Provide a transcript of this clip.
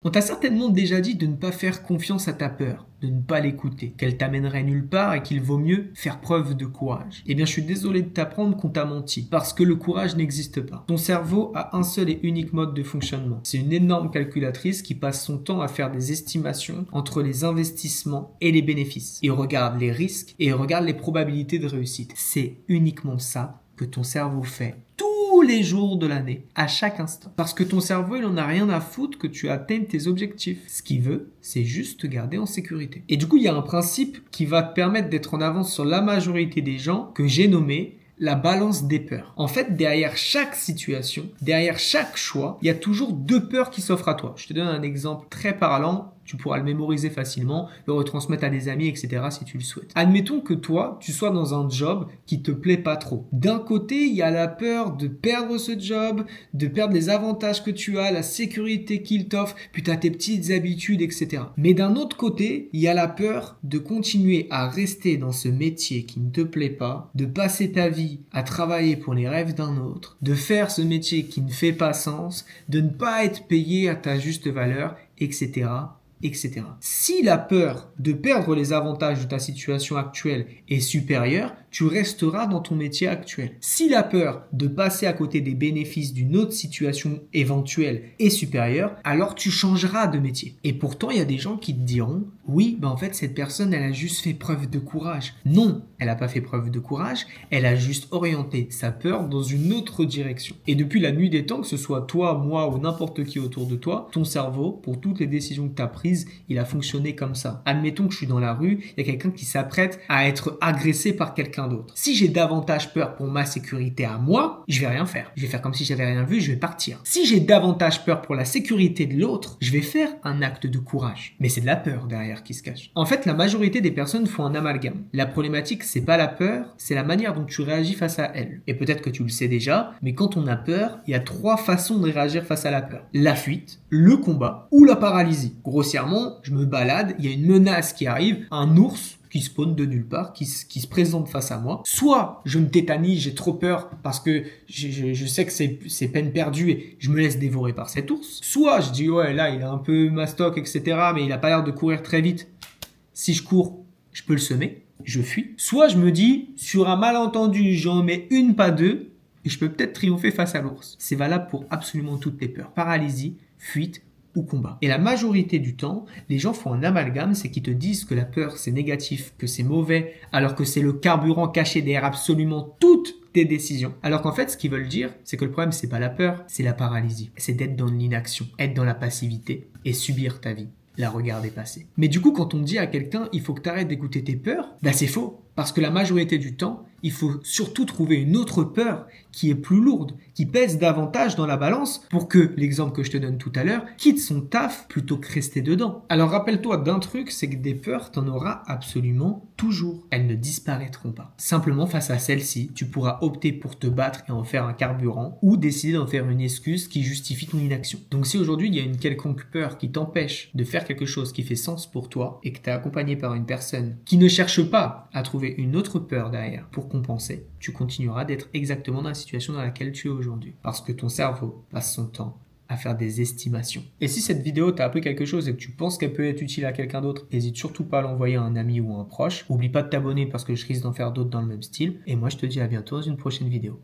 On t'a certainement déjà dit de ne pas faire confiance à ta peur, de ne pas l'écouter, qu'elle t'amènerait nulle part et qu'il vaut mieux faire preuve de courage. Eh bien, je suis désolé de t'apprendre qu'on t'a menti, parce que le courage n'existe pas. Ton cerveau a un seul et unique mode de fonctionnement. C'est une énorme calculatrice qui passe son temps à faire des estimations entre les investissements et les bénéfices. Il regarde les risques et il regarde les probabilités de réussite. C'est uniquement ça que ton cerveau fait tous les jours de l'année, à chaque instant. Parce que ton cerveau, il en a rien à foutre que tu atteignes tes objectifs. Ce qu'il veut, c'est juste te garder en sécurité. Et du coup, il y a un principe qui va te permettre d'être en avance sur la majorité des gens que j'ai nommé la balance des peurs. En fait, derrière chaque situation, derrière chaque choix, il y a toujours deux peurs qui s'offrent à toi. Je te donne un exemple très parlant. Tu pourras le mémoriser facilement, le retransmettre à des amis, etc. si tu le souhaites. Admettons que toi, tu sois dans un job qui te plaît pas trop. D'un côté, il y a la peur de perdre ce job, de perdre les avantages que tu as, la sécurité qu'il t'offre, puis tu as tes petites habitudes, etc. Mais d'un autre côté, il y a la peur de continuer à rester dans ce métier qui ne te plaît pas, de passer ta vie à travailler pour les rêves d'un autre, de faire ce métier qui ne fait pas sens, de ne pas être payé à ta juste valeur, etc. etc. Si la peur de perdre les avantages de ta situation actuelle est supérieure, tu resteras dans ton métier actuel. Si la peur de passer à côté des bénéfices d'une autre situation éventuelle est supérieure, alors tu changeras de métier. Et pourtant, il y a des gens qui te diront « Oui, en fait, cette personne, elle a juste fait preuve de courage. » Non, elle n'a pas fait preuve de courage, elle a juste orienté sa peur dans une autre direction. Et depuis la nuit des temps, que ce soit toi, moi ou n'importe qui autour de toi, ton cerveau, pour toutes les décisions que tu as prises, il a fonctionné comme ça. Admettons que je suis dans la rue, il y a quelqu'un qui s'apprête à être agressé par quelqu'un d'autre. Si j'ai davantage peur pour ma sécurité à moi, je vais rien faire. Je vais faire comme si j'avais rien vu, je vais partir. Si j'ai davantage peur pour la sécurité de l'autre, je vais faire un acte de courage. Mais c'est de la peur derrière qui se cache. En fait, la majorité des personnes font un amalgame. La problématique, c'est pas la peur, c'est la manière dont tu réagis face à elle. Et peut-être que tu le sais déjà, mais quand on a peur, il y a trois façons de réagir face à la peur. La fuite, le combat ou la paralysie. Grossièrement, je me balade, il y a une menace qui arrive, un ours qui spawn de nulle part, qui se présente face à moi. Soit je me tétanise, j'ai trop peur parce que je sais que c'est peine perdue et je me laisse dévorer par cet ours. Soit je dis ouais là il est un peu mastoc etc. mais il a pas l'air de courir très vite. Si je cours, je peux le semer, je fuis. Soit je me dis sur un malentendu j'en mets une pas deux et je peux peut-être triompher face à l'ours. C'est valable pour absolument toutes les peurs. Paralysie, fuite, ou combat. Et la majorité du temps, les gens font un amalgame, c'est qu'ils te disent que la peur c'est négatif, que c'est mauvais, alors que c'est le carburant caché derrière absolument toutes tes décisions. Alors qu'en fait, ce qu'ils veulent dire, c'est que le problème c'est pas la peur, c'est la paralysie. C'est d'être dans l'inaction, être dans la passivité et subir ta vie. La regarder passer. Mais du coup, quand on dit à quelqu'un, il faut que tu arrêtes d'écouter tes peurs, bah c'est faux. Parce que la majorité du temps, il faut surtout trouver une autre peur qui est plus lourde, qui pèse davantage dans la balance pour que, l'exemple que je te donne tout à l'heure, quitte son taf plutôt que rester dedans. Alors rappelle-toi d'un truc, c'est que des peurs, t'en auras absolument toujours. Elles ne disparaîtront pas. Simplement face à celle-ci, tu pourras opter pour te battre et en faire un carburant ou décider d'en faire une excuse qui justifie ton inaction. Donc si aujourd'hui il y a une quelconque peur qui t'empêche de faire quelque chose qui fait sens pour toi et que tu es accompagné par une personne qui ne cherche pas à trouver une autre peur derrière pour compenser, tu continueras d'être exactement dans la situation dans laquelle tu es aujourd'hui. Parce que ton cerveau passe son temps à faire des estimations. Et si cette vidéo t'a appris quelque chose et que tu penses qu'elle peut être utile à quelqu'un d'autre, n'hésite surtout pas à l'envoyer à un ami ou à un proche. Oublie pas de t'abonner parce que je risque d'en faire d'autres dans le même style. Et moi je te dis à bientôt dans une prochaine vidéo.